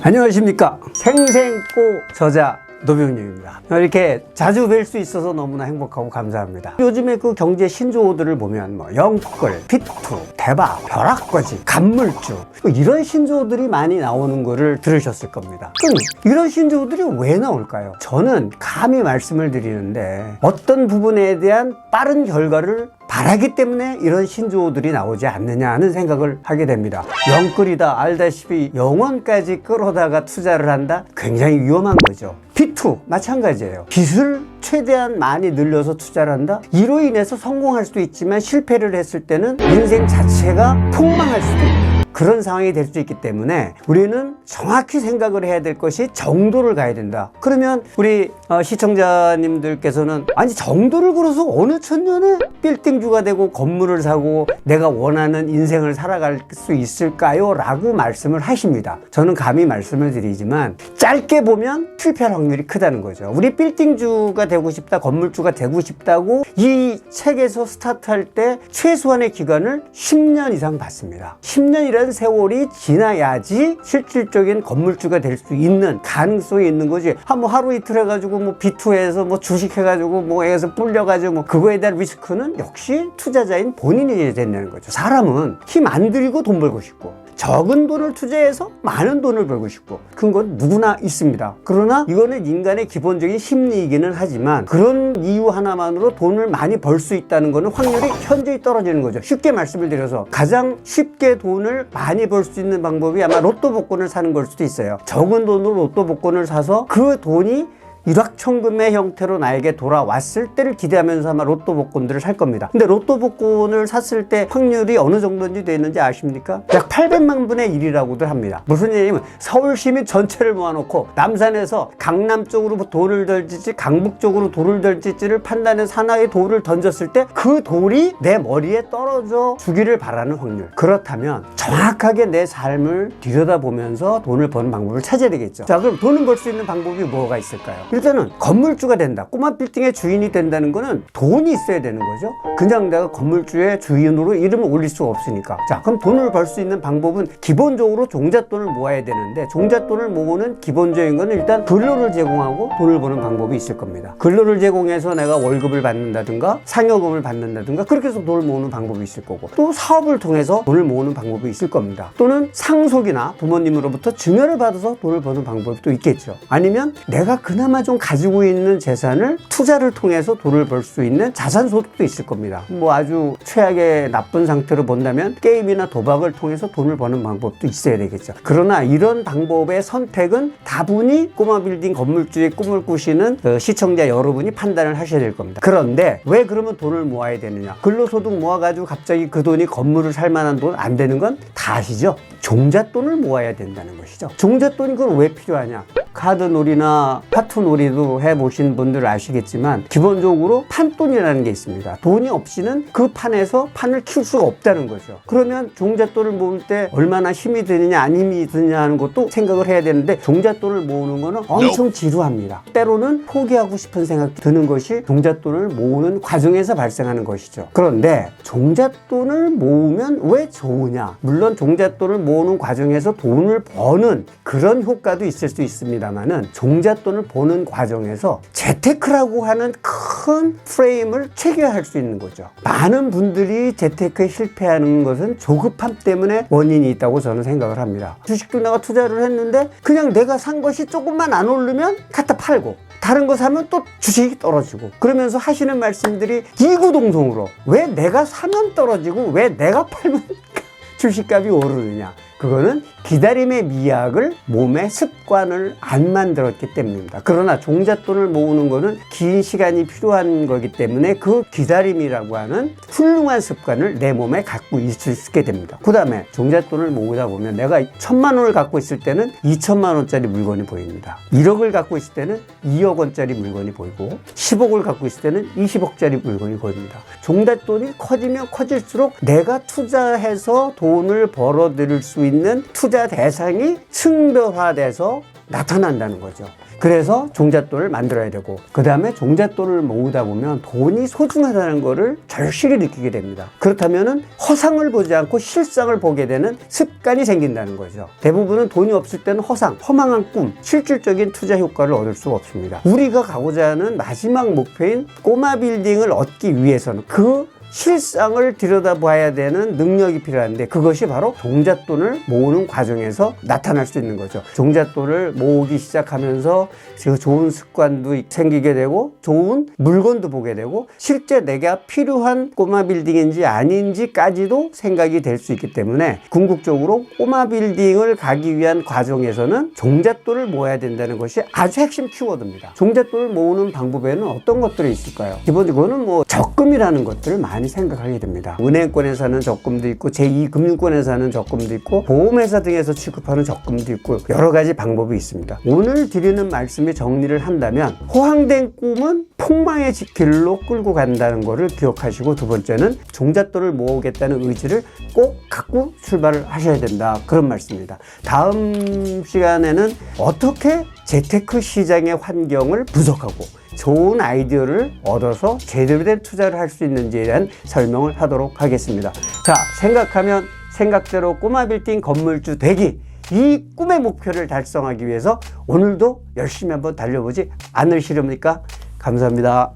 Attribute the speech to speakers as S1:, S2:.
S1: 안녕하십니까. 생생꼬 저자 노병님입니다. 이렇게 자주 뵐 수 있어서 너무나 행복하고 감사합니다. 요즘에 그 경제 신조어들을 보면 영끌, 비투, 대박, 벼락거지, 간물주 이런 신조어들이 많이 나오는 거를 들으셨을 겁니다. 그럼 이런 신조어들이 왜 나올까요? 저는 감히 말씀을 드리는데 어떤 부분에 대한 빠른 결과를 바라기 때문에 이런 신조어들이 나오지 않느냐 하는 생각을 하게 됩니다. 영끌이다 알다시피 영원까지 끌어다가 투자를 한다? 굉장히 위험한 거죠. 비투 마찬가지예요. 빚을 최대한 많이 늘려서 투자를 한다? 이로 인해서 성공할 수도 있지만 실패를 했을 때는 인생 자체가 폭망할 수도 있다. 그런 상황이 될 수 있기 때문에 우리는 정확히 생각을 해야 될 것이 정도를 가야 된다. 그러면 우리 시청자님들께서는 아니 정도를 걸어서 어느 천년에 빌딩주가 되고 건물을 사고 내가 원하는 인생을 살아갈 수 있을까요? 라고 말씀을 하십니다. 저는 감히 말씀을 드리지만 짧게 보면 실패할 확률이 크다는 거죠. 우리 빌딩주가 되고 싶다, 건물주가 되고 싶다고 이 책에서 스타트할 때 최소한의 기간을 10년 이상 받습니다. 10년이라는 세월이 지나야지 실질적인 건물주가 될 수 있는 가능성이 있는 거지. 뭐 하루 이틀 해가지고 뭐 비투해서 뭐 주식해가지고 뭐 애에서 불려가지고 뭐 그거에 대한 리스크는 역시 투자자인 본인이 해야 된다는 거죠. 사람은 힘 안 들이고 돈 벌고 싶고 적은 돈을 투자해서 많은 돈을 벌고 싶고 그런 건 누구나 있습니다. 그러나 이거는 인간의 기본적인 심리이기는 하지만 그런 이유 하나만으로 돈을 많이 벌 수 있다는 거는 확률이 현저히 떨어지는 거죠. 쉽게 말씀을 드려서 가장 쉽게 돈을 많이 벌 수 있는 방법이 아마 로또 복권을 사는 걸 수도 있어요. 적은 돈으로 로또 복권을 사서 그 돈이 일확천금의 형태로 나에게 돌아왔을 때를 기대하면서 아마 로또 복권들을 살 겁니다. 근데 로또 복권을 샀을 때 확률이 어느 정도인지 되는지 아십니까? 약 800만 분의 1이라고들 합니다. 무슨 얘기냐면 서울 시민 전체를 모아놓고 남산에서 강남 쪽으로 돌을 던질지 강북 쪽으로 돌을 던질지를 판단해서 하나의 돌을 던졌을 때 그 돌이 내 머리에 떨어져 주기를 바라는 확률. 그렇다면 정확하게 내 삶을 들여다보면서 돈을 버는 방법을 찾아야 되겠죠. 자, 그럼 돈을 벌 수 있는 방법이 뭐가 있을까요? 일단은 건물주가 된다. 꼬마 빌딩의 주인이 된다는 거는 돈이 있어야 되는 거죠. 그냥 내가 건물주의 주인으로 이름을 올릴 수가 없으니까. 자, 그럼 돈을 벌 수 있는 방법은 기본적으로 종잣돈을 모아야 되는데 종잣돈을 모으는 기본적인 거는 일단 근로를 제공하고 돈을 버는 방법이 있을 겁니다. 근로를 제공해서 내가 월급을 받는다든가 상여금을 받는다든가 그렇게 해서 돈을 모으는 방법이 있을 거고 또 사업을 통해서 돈을 모으는 방법이 있을 겁니다. 또는 상속이나 부모님으로부터 증여를 받아서 돈을 버는 방법이 또 있겠죠. 아니면 내가 그나마 좀 가지고 있는 재산을 투자를 통해서 돈을 벌 수 있는 자산 소득도 있을 겁니다. 뭐 아주 최악의 나쁜 상태로 본다면 게임이나 도박을 통해서 돈을 버는 방법도 있어야 되겠죠. 그러나 이런 방법의 선택은 다분히 꼬마 빌딩 건물주의 꿈을 꾸시는 시청자 여러분이 판단을 하셔야 될 겁니다. 그런데 왜 그러면 돈을 모아야 되느냐? 근로소득 모아가지고 갑자기 그 돈이 건물을 살 만한 돈 안 되는 건 다 아시죠? 종잣돈을 모아야 된다는 것이죠. 종잣돈이 그건 왜 필요하냐? 카드놀이나 파투놀이도 해보신 분들 아시겠지만 기본적으로 판돈이라는 게 있습니다. 돈이 없이는 그 판에서 판을 키울 수가 없다는 거죠. 그러면 종잣돈을 모을 때 얼마나 힘이 드느냐 안 힘이 드느냐 하는 것도 생각을 해야 되는데 종잣돈을 모으는 거는 엄청 지루합니다. 때로는 포기하고 싶은 생각이 드는 것이 종잣돈을 모으는 과정에서 발생하는 것이죠. 그런데 종잣돈을 모으면 왜 좋으냐? 물론 종잣돈을 모으는 과정에서 돈을 버는 그런 효과도 있을 수 있습니다만은 종잣돈을 버는 과정에서 재테크라고 하는 큰 프레임을 체계할 수 있는 거죠. 많은 분들이 재테크에 실패하는 것은 조급함 때문에 원인이 있다고 저는 생각을 합니다. 주식도 내가 투자를 했는데 그냥 내가 산 것이 조금만 안 오르면 갖다 팔고 다른 거 사면 또 주식이 떨어지고 그러면서 하시는 말씀들이 이구동성으로 왜 내가 사면 떨어지고 왜 내가 팔면 주식값이 오르느냐. 그거는 기다림의 미학을 몸의 습관을 안 만들었기 때문입니다. 그러나 종잣돈을 모으는 거는 긴 시간이 필요한 거기 때문에 그 기다림이라고 하는 훌륭한 습관을 내 몸에 갖고 있을 수 있게 됩니다. 그 다음에 종잣돈을 모으다 보면 내가 1,000만 원을 갖고 있을 때는 2,000만 원짜리 물건이 보입니다. 1억을 갖고 있을 때는 2억 원짜리 물건이 보이고 10억을 갖고 있을 때는 20억짜리 물건이 보입니다. 종잣돈이 커지면 커질수록 내가 투자해서 돈을 벌어들일 수 있는 투자 대상이 층별화돼서 나타난다는 거죠. 그래서 종잣돈을 만들어야 되고, 그 다음에 종잣돈을 모으다 보면 돈이 소중하다는 거를 절실히 느끼게 됩니다. 그렇다면은 허상을 보지 않고 실상을 보게 되는 습관이 생긴다는 거죠. 대부분은 돈이 없을 때는 허상, 허망한 꿈, 실질적인 투자 효과를 얻을 수가 없습니다. 우리가 가고자 하는 마지막 목표인 꼬마 빌딩을 얻기 위해서는 그 실상을 들여다봐야 되는 능력이 필요한데, 그것이 바로 종잣돈을 모으는 과정에서 나타날 수 있는 거죠. 종잣돈을 모으기 시작하면서 그 좋은 습관도 생기게 되고, 좋은 물건도 보게 되고, 실제 내가 필요한 꼬마 빌딩인지 아닌지까지도 생각이 될 수 있기 때문에, 궁극적으로 꼬마 빌딩을 가기 위한 과정에서는 종잣돈을 모아야 된다는 것이 아주 핵심 키워드입니다. 종잣돈을 모으는 방법에는 어떤 것들이 있을까요? 기본적으로는 뭐 적금이라는 것들을 많이 생각하게 됩니다. 은행권에서 하는 적금도 있고, 제2금융권에서 하는 적금도 있고, 보험회사 등에서 취급하는 적금도 있고, 여러 가지 방법이 있습니다. 오늘 드리는 말씀에 정리를 한다면, 호황된 꿈은 폭망의 길로 끌고 간다는 것을 기억하시고, 두 번째는 종잣돈을 모으겠다는 의지를 꼭 갖고 출발을 하셔야 된다, 그런 말씀입니다. 다음 시간에는 어떻게 재테크 시장의 환경을 분석하고 좋은 아이디어를 얻어서 제대로 된 투자를 할 수 있는지에 대한 설명을 하도록 하겠습니다. 자, 생각하면 생각대로 꼬마 빌딩 건물주 되기, 이 꿈의 목표를 달성하기 위해서 오늘도 열심히 한번 달려보지 않으시렵니까? 감사합니다.